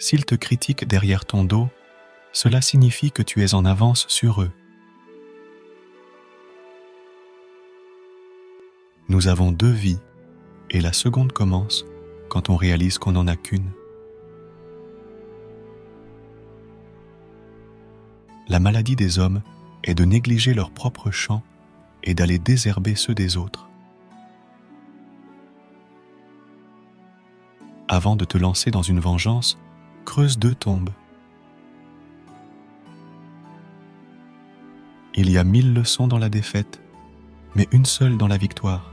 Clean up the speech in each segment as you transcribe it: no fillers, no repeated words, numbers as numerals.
S'ils te critiquent derrière ton dos, cela signifie que tu es en avance sur eux. Nous avons 2 vies, et la seconde commence quand on réalise qu'on n'en a qu'une. La maladie des hommes est de négliger leurs propres champs et d'aller désherber ceux des autres. Avant de te lancer dans une vengeance, creuse 2 tombes. Il y a 1000 leçons dans la défaite, mais une seule dans la victoire.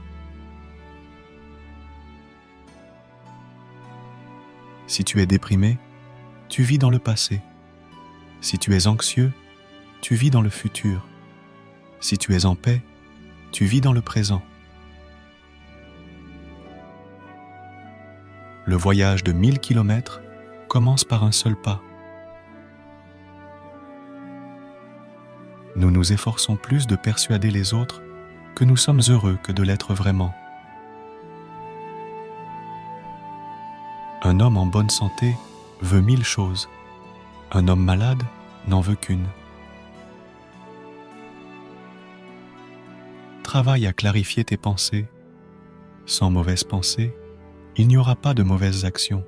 Si tu es déprimé, tu vis dans le passé. Si tu es anxieux, tu vis dans le futur. Si tu es en paix, tu vis dans le présent. Le voyage de 1000 kilomètres commence par un seul pas. Nous nous efforçons plus de persuader les autres que nous sommes heureux que de l'être vraiment. Un homme en bonne santé veut 1000 choses. Un homme malade n'en veut qu'une. Travaille à clarifier tes pensées. Sans mauvaises pensées, il n'y aura pas de mauvaises actions.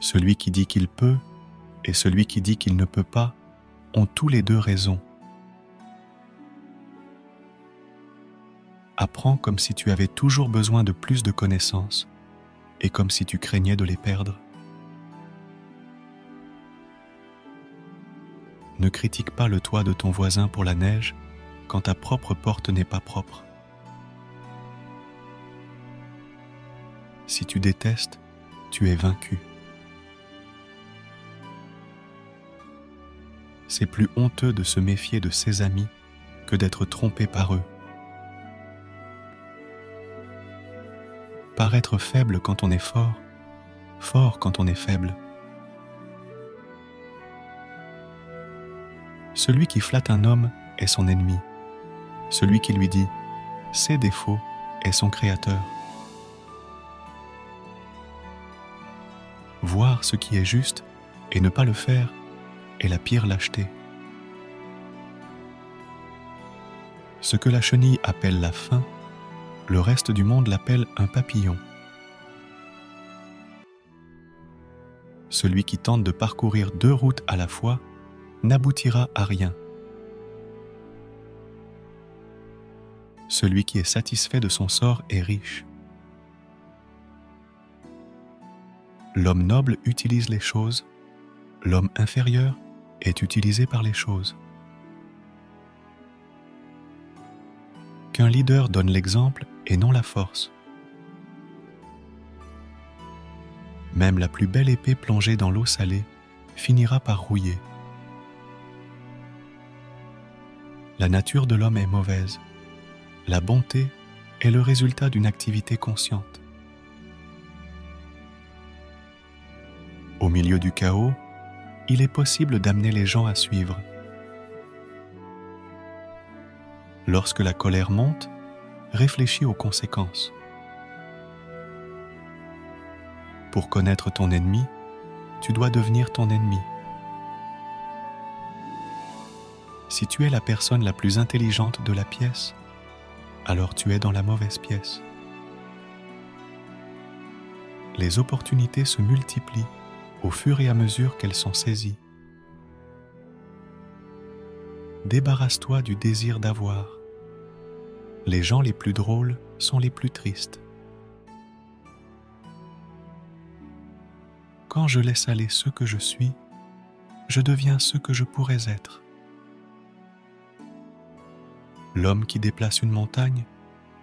Celui qui dit qu'il peut et celui qui dit qu'il ne peut pas ont tous les 2 raison. Apprends comme si tu avais toujours besoin de plus de connaissances et comme si tu craignais de les perdre. Ne critique pas le toit de ton voisin pour la neige quand ta propre porte n'est pas propre. Si tu détestes, tu es vaincu. C'est plus honteux de se méfier de ses amis que d'être trompé par eux. Paraître faible quand on est fort, fort quand on est faible. Celui qui flatte un homme est son ennemi. Celui qui lui dit « ses défauts » est son créateur. Voir ce qui est juste et ne pas le faire est la pire lâcheté. Ce que la chenille appelle la faim, le reste du monde l'appelle un papillon. Celui qui tente de parcourir 2 routes à la fois n'aboutira à rien. Celui qui est satisfait de son sort est riche. L'homme noble utilise les choses, l'homme inférieur est utilisé par les choses. Qu'un leader donne l'exemple et non la force. Même la plus belle épée plongée dans l'eau salée finira par rouiller. La nature de l'homme est mauvaise. La bonté est le résultat d'une activité consciente. Au milieu du chaos, il est possible d'amener les gens à suivre. Lorsque la colère monte, réfléchis aux conséquences. Pour connaître ton ennemi, tu dois devenir ton ennemi. Si tu es la personne la plus intelligente de la pièce, alors tu es dans la mauvaise pièce. Les opportunités se multiplient au fur et à mesure qu'elles sont saisies. Débarrasse-toi du désir d'avoir. Les gens les plus drôles sont les plus tristes. Quand je laisse aller ce que je suis, je deviens ce que je pourrais être. L'homme qui déplace une montagne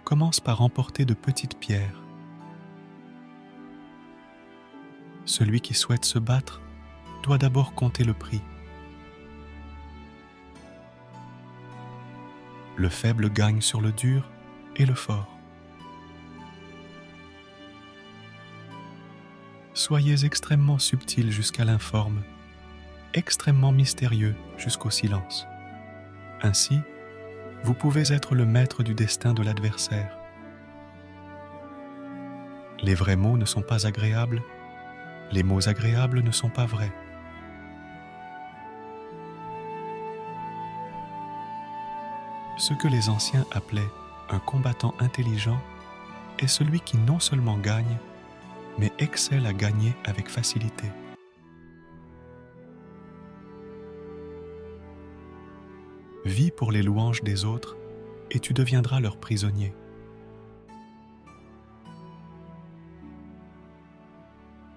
commence par emporter de petites pierres. Celui qui souhaite se battre doit d'abord compter le prix. Le faible gagne sur le dur et le fort. Soyez extrêmement subtils jusqu'à l'informe, extrêmement mystérieux jusqu'au silence. Ainsi, vous pouvez être le maître du destin de l'adversaire. Les vrais mots ne sont pas agréables, les mots agréables ne sont pas vrais. Ce que les anciens appelaient un combattant intelligent est celui qui non seulement gagne, mais excelle à gagner avec facilité. Vis pour les louanges des autres et tu deviendras leur prisonnier.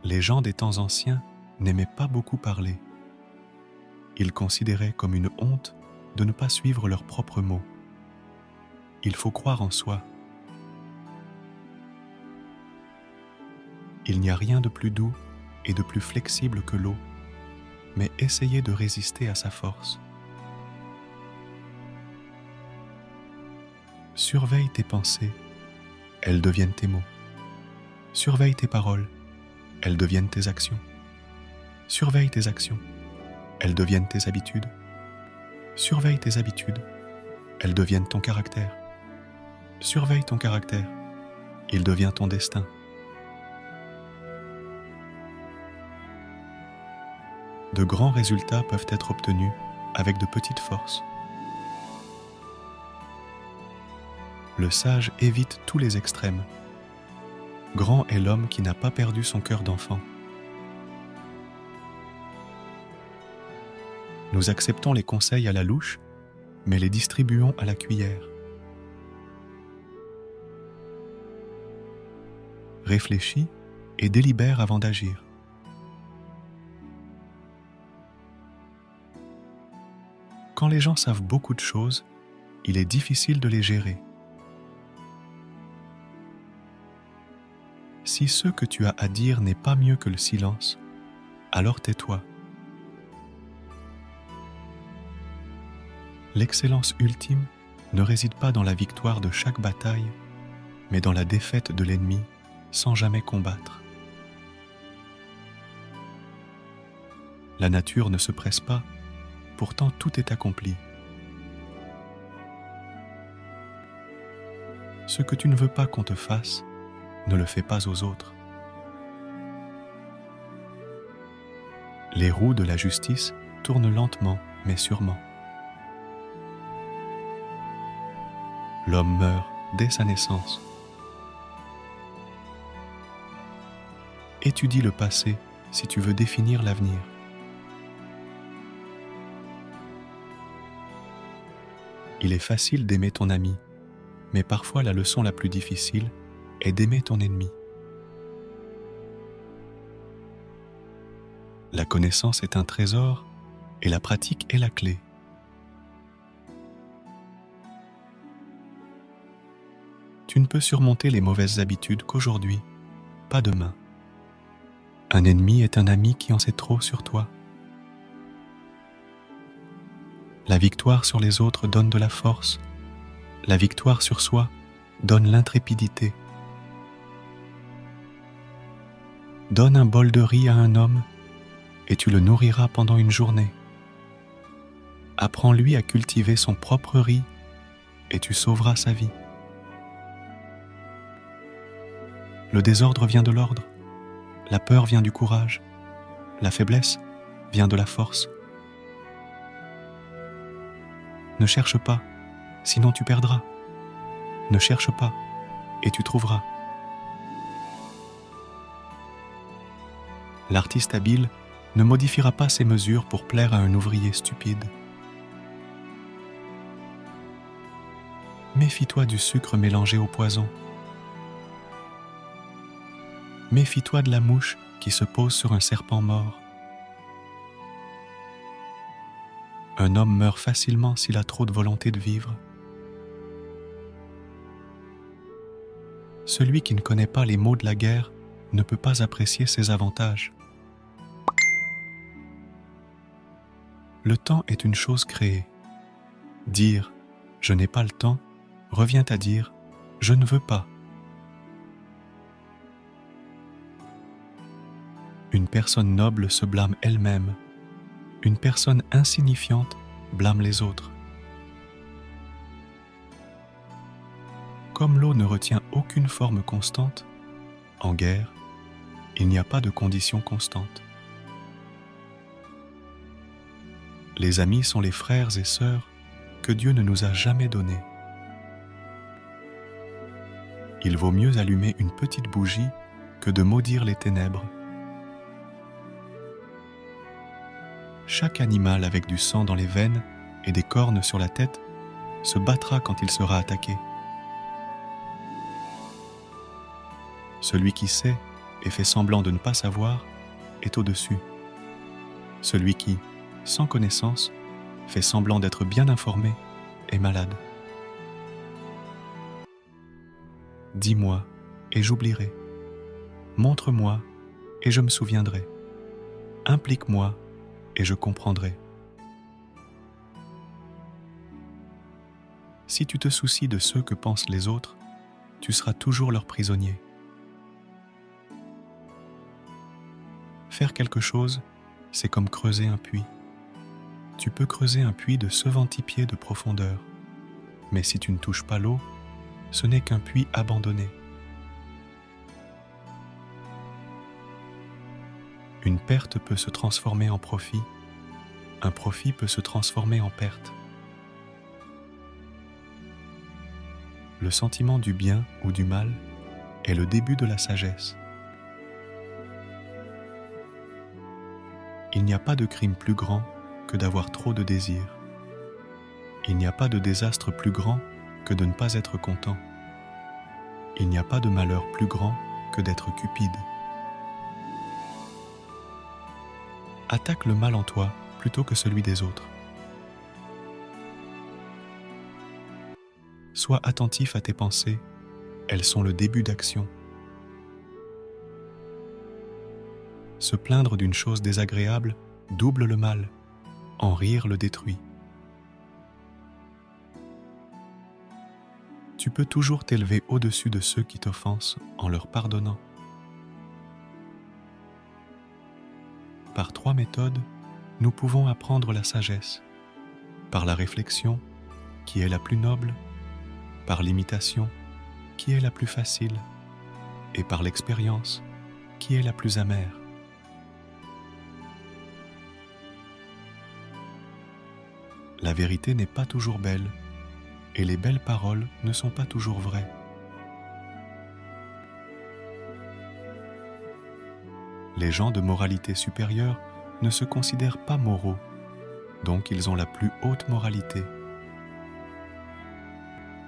Les gens des temps anciens n'aimaient pas beaucoup parler. Ils considéraient comme une honte de ne pas suivre leurs propres mots. Il faut croire en soi. Il n'y a rien de plus doux et de plus flexible que l'eau, mais essayez de résister à sa force. Surveille tes pensées, elles deviennent tes mots. Surveille tes paroles, elles deviennent tes actions. Surveille tes actions, elles deviennent tes habitudes. Surveille tes habitudes, elles deviennent ton caractère. Surveille ton caractère, il devient ton destin. De grands résultats peuvent être obtenus avec de petites forces. Le sage évite tous les extrêmes. Grand est l'homme qui n'a pas perdu son cœur d'enfant. Nous acceptons les conseils à la louche, mais les distribuons à la cuillère. Réfléchis et délibère avant d'agir. Quand les gens savent beaucoup de choses, il est difficile de les gérer. Si ce que tu as à dire n'est pas mieux que le silence, alors tais-toi. L'excellence ultime ne réside pas dans la victoire de chaque bataille, mais dans la défaite de l'ennemi sans jamais combattre. La nature ne se presse pas, pourtant tout est accompli. Ce que tu ne veux pas qu'on te fasse, ne le fais pas aux autres. Les roues de la justice tournent lentement mais sûrement. L'homme meurt dès sa naissance. Étudie le passé si tu veux définir l'avenir. Il est facile d'aimer ton ami, mais parfois la leçon la plus difficile est d'aimer ton ennemi. La connaissance est un trésor et la pratique est la clé. Tu ne peux surmonter les mauvaises habitudes qu'aujourd'hui, pas demain. Un ennemi est un ami qui en sait trop sur toi. La victoire sur les autres donne de la force. La victoire sur soi donne l'intrépidité. Donne un bol de riz à un homme et tu le nourriras pendant une journée. Apprends-lui à cultiver son propre riz et tu sauveras sa vie. Le désordre vient de l'ordre, la peur vient du courage, la faiblesse vient de la force. Ne cherche pas, sinon tu perdras. Ne cherche pas, et tu trouveras. L'artiste habile ne modifiera pas ses mesures pour plaire à un ouvrier stupide. Méfie-toi du sucre mélangé au poison. Méfie-toi de la mouche qui se pose sur un serpent mort. Un homme meurt facilement s'il a trop de volonté de vivre. Celui qui ne connaît pas les maux de la guerre ne peut pas apprécier ses avantages. Le temps est une chose créée. Dire « je n'ai pas le temps » revient à dire « je ne veux pas ». Une personne noble se blâme elle-même. Une personne insignifiante blâme les autres. Comme l'eau ne retient aucune forme constante, En guerre, il n'y a pas de conditions constantes. Les amis sont les frères et sœurs que Dieu ne nous a jamais donnés. Il vaut mieux allumer une petite bougie que de maudire les ténèbres. Chaque animal avec du sang dans les veines et des cornes sur la tête se battra quand il sera attaqué. Celui qui sait et fait semblant de ne pas savoir est au-dessus. Celui qui, sans connaissance, fait semblant d'être bien informé est malade. Dis-moi et j'oublierai. Montre-moi et je me souviendrai. Implique-moi et je comprendrai. Si tu te soucies de ce que pensent les autres, tu seras toujours leur prisonnier. Faire quelque chose, c'est comme creuser un puits. Tu peux creuser un puits de 70 pieds de profondeur, mais si tu ne touches pas l'eau, ce n'est qu'un puits abandonné. Une perte peut se transformer en profit, un profit peut se transformer en perte. Le sentiment du bien ou du mal est le début de la sagesse. Il n'y a pas de crime plus grand que d'avoir trop de désirs. Il n'y a pas de désastre plus grand que de ne pas être content. Il n'y a pas de malheur plus grand que d'être cupide. Attaque le mal en toi plutôt que celui des autres. Sois attentif à tes pensées, elles sont le début d'action. Se plaindre d'une chose désagréable double le mal, en rire le détruit. Tu peux toujours t'élever au-dessus de ceux qui t'offensent en leur pardonnant. Par 3 méthodes, nous pouvons apprendre la sagesse. Par la réflexion, qui est la plus noble, par l'imitation, qui est la plus facile, et par l'expérience, qui est la plus amère. La vérité n'est pas toujours belle, et les belles paroles ne sont pas toujours vraies. Les gens de moralité supérieure ne se considèrent pas moraux, donc ils ont la plus haute moralité.